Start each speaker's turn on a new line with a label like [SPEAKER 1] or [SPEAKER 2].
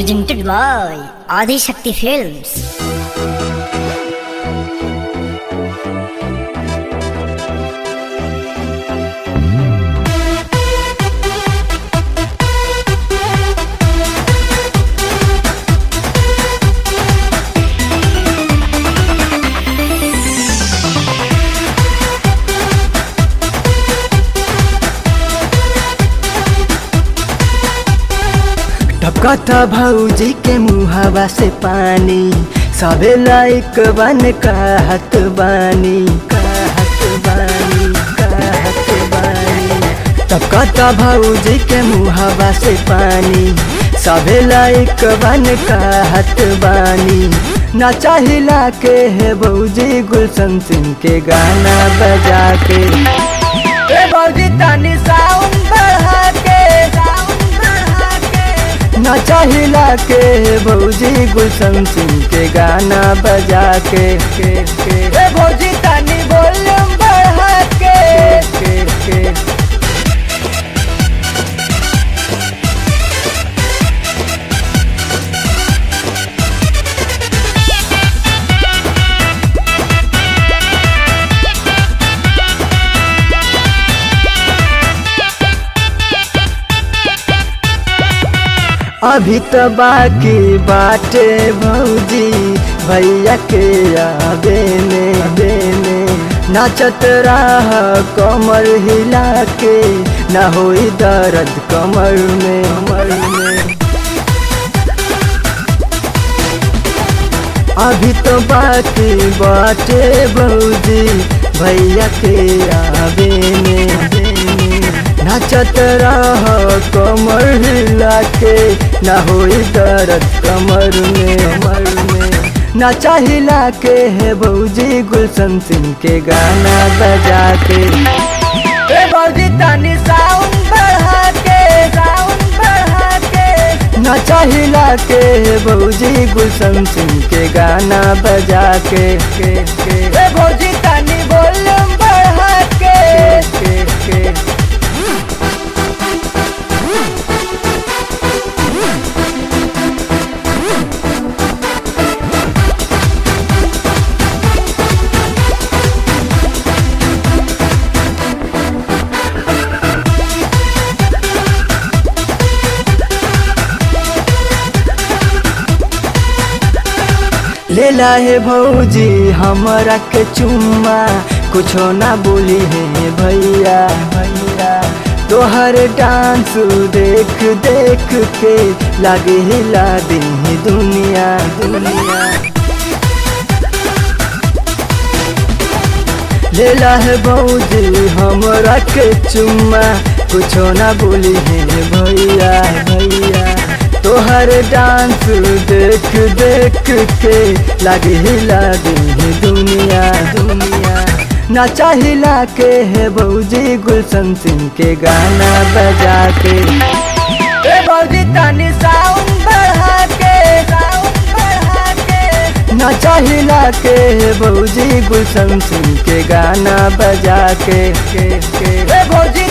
[SPEAKER 1] Presented by Adi Shakti Films.
[SPEAKER 2] टपकता भौजी के मुहावा से पानी, सबे लाइक बन कहत बानी, कहत बानी, कहत बानी। टपकता भौजी के मुहावा से पानी, सबे लाइक बन कहत बानी। ना चाहिला के है भौजी गुलशन सिंह के गाना बजा के, ए भौजी तानी साउंड बढ़ा के, ना चाहिला के भौजी गुलशन सिंह के गाना बजा के, ए भौजी तानी वॉल्यूम बढ़ा के। अभी तो बाकी बाटे भौजी भैया के आबेने, नाचत रह कमर हिला के, ना होई दर्द कमर में। अभी तो बाकी बाटे भौजी भैया के आबेने, नाचत रह कमर हिला के, ना होई दर्द कमर में। ना चाहिला के है भौजी गुलशन सिंह के गाना बजा के, ए भौजी तानी साउंड बढ़ा के, साउंड बढ़ा के। ना चाहिला के है भौजी गुलशन सिंह के गाना बजा के, ए भौजी तानी वॉल्यूम बढ़ा के। लेला है भौजी हमरा के चुम्मा, कुछो ना बोली है भैया, तोहर डांस देख देख के लागे हिला दी दुनिया। लेला है भौजी हमरा के चुम्मा, कुछो ना बोली है भैया, तोहर डांस देख देख के लागे हिला दी दुनिया। ना चाहिला के है भौजी गुलशन सिंह के गाना बजा के, ए भौजी तानी साउंड बढ़ा के, साउंड बढ़ा के। ना चाहिला के है भौजी गुलशन सिंह के गाना बजा के, ए भौजी